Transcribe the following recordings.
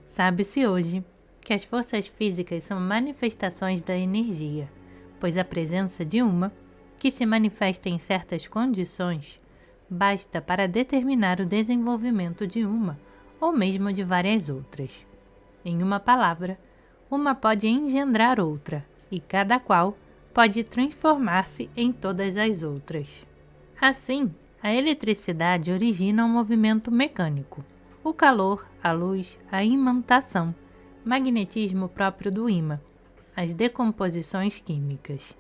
Sabe-se hoje que as forças físicas são manifestações da energia, pois a presença de uma, que se manifesta em certas condições, basta para determinar o desenvolvimento de uma ou mesmo de várias outras. Em uma palavra, uma pode engendrar outra, e cada qual pode transformar-se em todas as outras. Assim, a eletricidade origina um movimento mecânico. O calor, a luz, a imantação, magnetismo próprio do ímã, as decomposições químicas.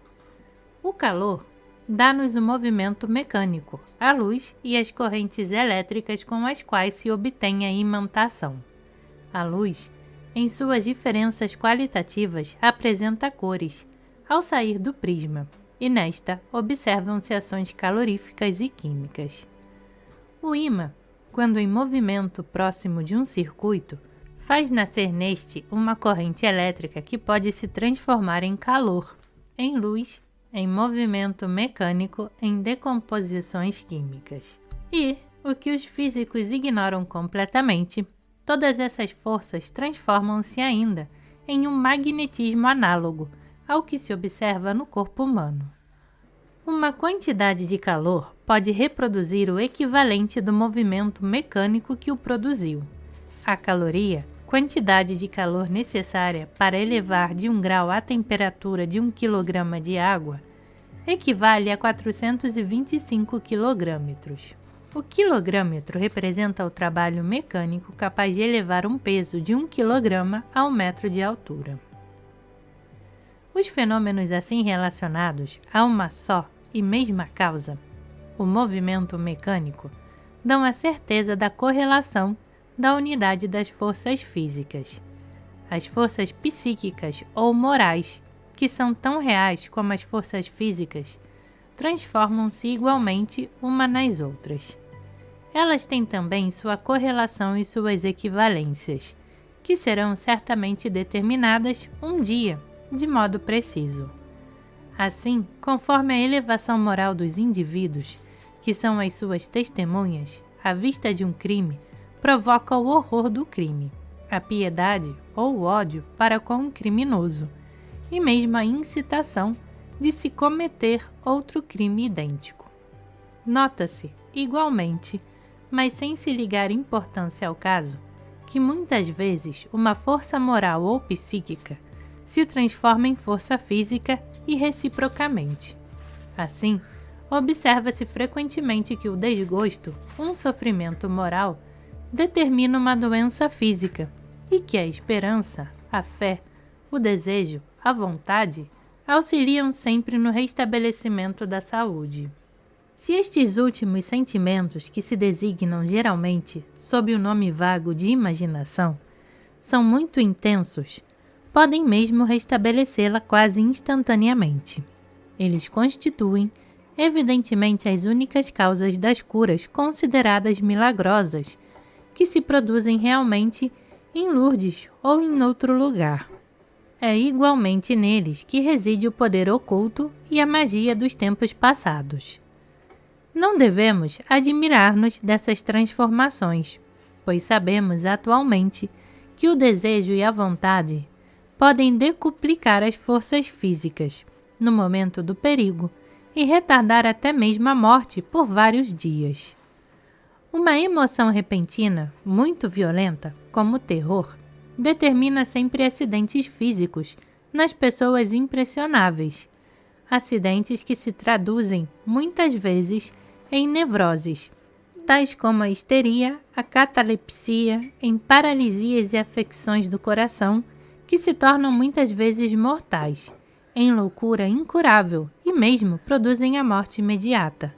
O calor dá-nos o movimento mecânico, a luz e as correntes elétricas com as quais se obtém a imantação. A luz, em suas diferenças qualitativas, apresenta cores, ao sair do prisma, e nesta observam-se ações caloríficas e químicas. O ímã, quando em movimento próximo de um circuito, faz nascer neste uma corrente elétrica que pode se transformar em calor, em luz, em movimento mecânico, em decomposições químicas. E, o que os físicos ignoram completamente, todas essas forças transformam-se ainda em um magnetismo análogo ao que se observa no corpo humano. Uma quantidade de calor pode reproduzir o equivalente do movimento mecânico que o produziu. A caloria, quantidade de calor necessária para elevar de 1 grau a temperatura de 1 kg de água, equivale a 425 kg. O quilogrâmetro representa o trabalho mecânico capaz de elevar um peso de 1 kg a 1 metro de altura. Os fenômenos assim relacionados a uma só e mesma causa, o movimento mecânico, dão a certeza da correlação da unidade das forças físicas. As forças psíquicas ou morais, que são tão reais como as forças físicas, transformam-se igualmente uma nas outras. Elas têm também sua correlação e suas equivalências, que serão certamente determinadas um dia, de modo preciso. Assim, conforme a elevação moral dos indivíduos, que são as suas testemunhas, à vista de um crime, provoca o horror do crime, a piedade ou o ódio para com o criminoso, e mesmo a incitação de se cometer outro crime idêntico. Nota-se, igualmente, mas sem se ligar importância ao caso, que muitas vezes uma força moral ou psíquica se transforma em força física e reciprocamente. Assim, observa-se frequentemente que o desgosto, um sofrimento moral, determina uma doença física e que a esperança, a fé, o desejo, a vontade auxiliam sempre no restabelecimento da saúde. Se estes últimos sentimentos, que se designam geralmente sob o nome vago de imaginação, são muito intensos, podem mesmo restabelecê-la quase instantaneamente. Eles constituem, evidentemente, as únicas causas das curas consideradas milagrosas, que se produzem realmente em Lourdes ou em outro lugar. É igualmente neles que reside o poder oculto e a magia dos tempos passados. Não devemos admirar-nos dessas transformações, pois sabemos atualmente que o desejo e a vontade podem decuplicar as forças físicas no momento do perigo e retardar até mesmo a morte por vários dias. Uma emoção repentina, muito violenta, como o terror, determina sempre acidentes físicos nas pessoas impressionáveis, acidentes que se traduzem, muitas vezes, em nevroses, tais como a histeria, a catalepsia, em paralisias e afecções do coração, que se tornam muitas vezes mortais, em loucura incurável e mesmo produzem a morte imediata.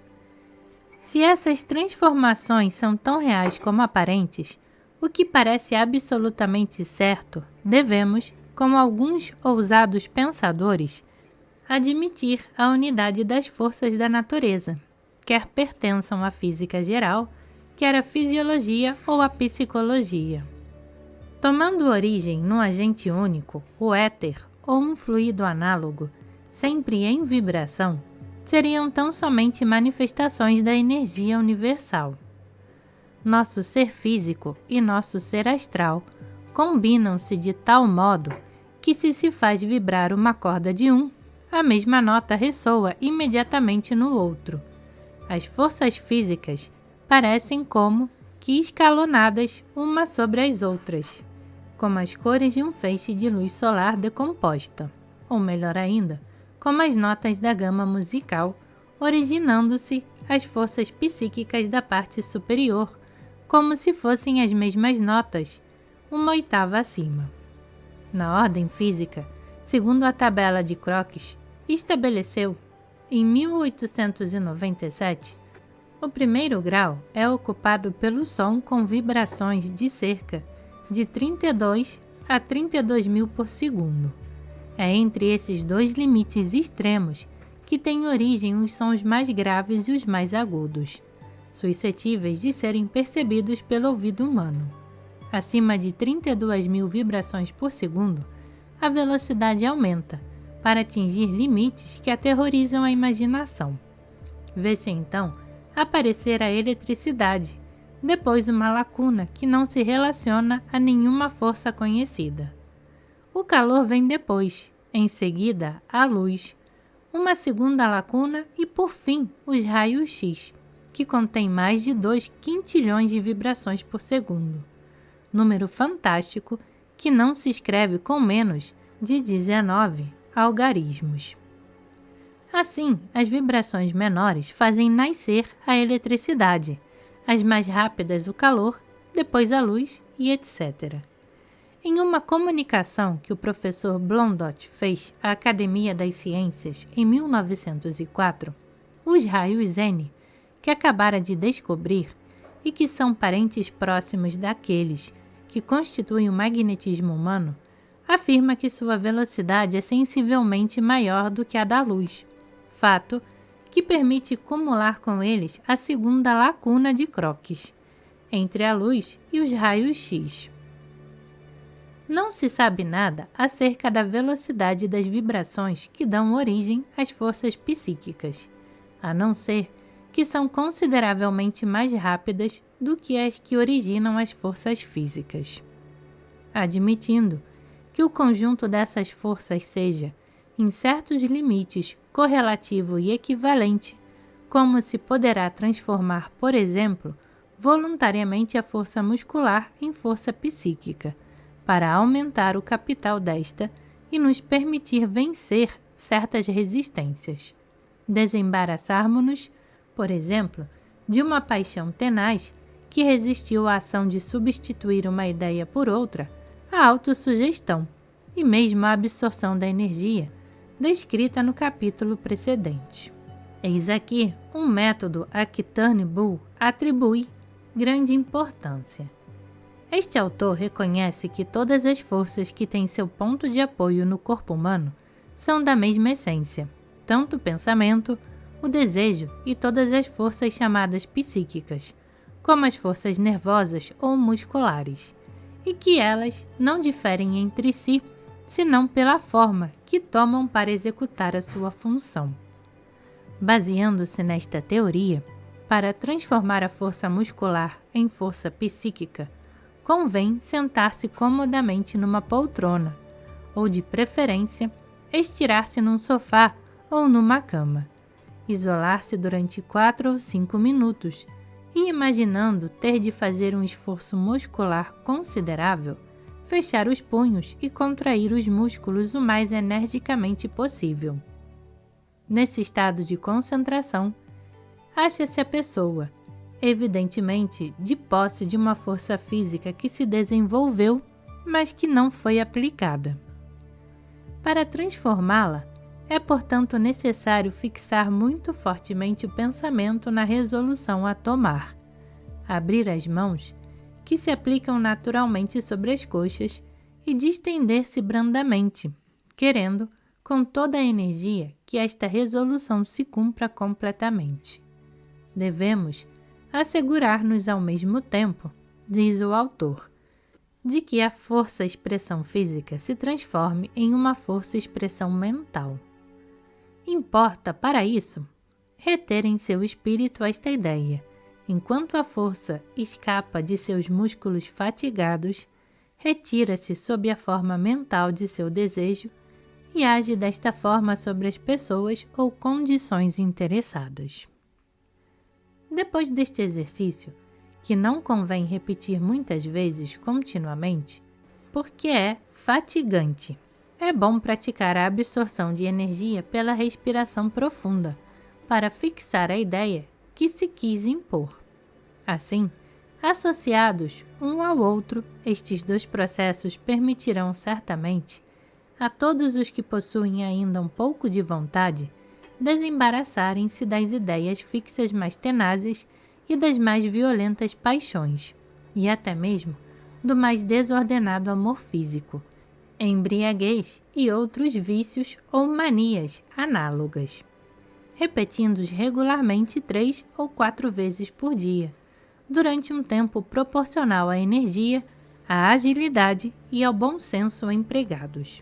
Se essas transformações são tão reais como aparentes, o que parece absolutamente certo, devemos, como alguns ousados pensadores, admitir a unidade das forças da natureza, quer pertençam à física geral, quer à fisiologia ou à psicologia. Tomando origem num agente único, o éter, ou um fluido análogo, sempre em vibração, seriam tão somente manifestações da energia universal. Nosso ser físico e nosso ser astral combinam-se de tal modo que se faz vibrar uma corda de um, a mesma nota ressoa imediatamente no outro. As forças físicas parecem como que escalonadas umas sobre as outras, como as cores de um feixe de luz solar decomposta, ou melhor ainda, como as notas da gama musical, originando-se as forças psíquicas da parte superior, como se fossem as mesmas notas, uma oitava acima. Na ordem física, segundo a tabela de Crookes, estabeleceu, em 1897, o primeiro grau é ocupado pelo som com vibrações de cerca de 32 a 32 mil por segundo. É entre esses dois limites extremos que têm origem os sons mais graves e os mais agudos, suscetíveis de serem percebidos pelo ouvido humano. Acima de 32 mil vibrações por segundo, a velocidade aumenta, para atingir limites que aterrorizam a imaginação. Vê-se então aparecer a eletricidade, depois uma lacuna que não se relaciona a nenhuma força conhecida. O calor vem depois, em seguida a luz, uma segunda lacuna e por fim os raios X, que contém mais de 2 quintilhões de vibrações por segundo. Número fantástico que não se escreve com menos de 19 algarismos. Assim, as vibrações menores fazem nascer a eletricidade, as mais rápidas o calor, depois a luz e etc. Em uma comunicação que o professor Blondot fez à Academia das Ciências em 1904, os raios N, que acabara de descobrir e que são parentes próximos daqueles que constituem o magnetismo humano, afirma que sua velocidade é sensivelmente maior do que a da luz, fato que permite cumular com eles a segunda lacuna de Crookes, entre a luz e os raios X. Não se sabe nada acerca da velocidade das vibrações que dão origem às forças psíquicas, a não ser que são consideravelmente mais rápidas do que as que originam as forças físicas. Admitindo que o conjunto dessas forças seja, em certos limites, correlativo e equivalente, como se poderá transformar, por exemplo, voluntariamente a força muscular em força psíquica, para aumentar o capital desta e nos permitir vencer certas resistências. Desembaraçarmos-nos, por exemplo, de uma paixão tenaz que resistiu à ação de substituir uma ideia por outra, a autossugestão e mesmo a absorção da energia, descrita no capítulo precedente. Eis aqui um método a que Turnbull atribui grande importância. Este autor reconhece que todas as forças que têm seu ponto de apoio no corpo humano são da mesma essência, tanto o pensamento, o desejo e todas as forças chamadas psíquicas, como as forças nervosas ou musculares, e que elas não diferem entre si, senão pela forma que tomam para executar a sua função. Baseando-se nesta teoria, para transformar a força muscular em força psíquica, convém sentar-se comodamente numa poltrona, ou de preferência, estirar-se num sofá ou numa cama, isolar-se durante 4 ou 5 minutos e, imaginando ter de fazer um esforço muscular considerável, fechar os punhos e contrair os músculos o mais energicamente possível. Nesse estado de concentração, acha-se a pessoa, evidentemente de posse de uma força física que se desenvolveu, mas que não foi aplicada. Para transformá-la, é portanto necessário fixar muito fortemente o pensamento na resolução a tomar, abrir as mãos, que se aplicam naturalmente sobre as coxas, e distender-se brandamente, querendo, com toda a energia, que esta resolução se cumpra completamente. Devemos assegurar-nos ao mesmo tempo, diz o autor, de que a força-expressão física se transforme em uma força-expressão mental. Importa, para isso, reter em seu espírito esta ideia, enquanto a força escapa de seus músculos fatigados, retira-se sob a forma mental de seu desejo e age desta forma sobre as pessoas ou condições interessadas. Depois deste exercício, que não convém repetir muitas vezes continuamente, porque é fatigante, é bom praticar a absorção de energia pela respiração profunda, para fixar a ideia que se quis impor. Assim, associados um ao outro, estes dois processos permitirão certamente a todos os que possuem ainda um pouco de vontade desembaraçarem-se das ideias fixas mais tenazes e das mais violentas paixões, e até mesmo do mais desordenado amor físico, embriaguez e outros vícios ou manias análogas, repetindo-os regularmente 3 ou 4 vezes por dia, durante um tempo proporcional à energia, à agilidade e ao bom senso empregados.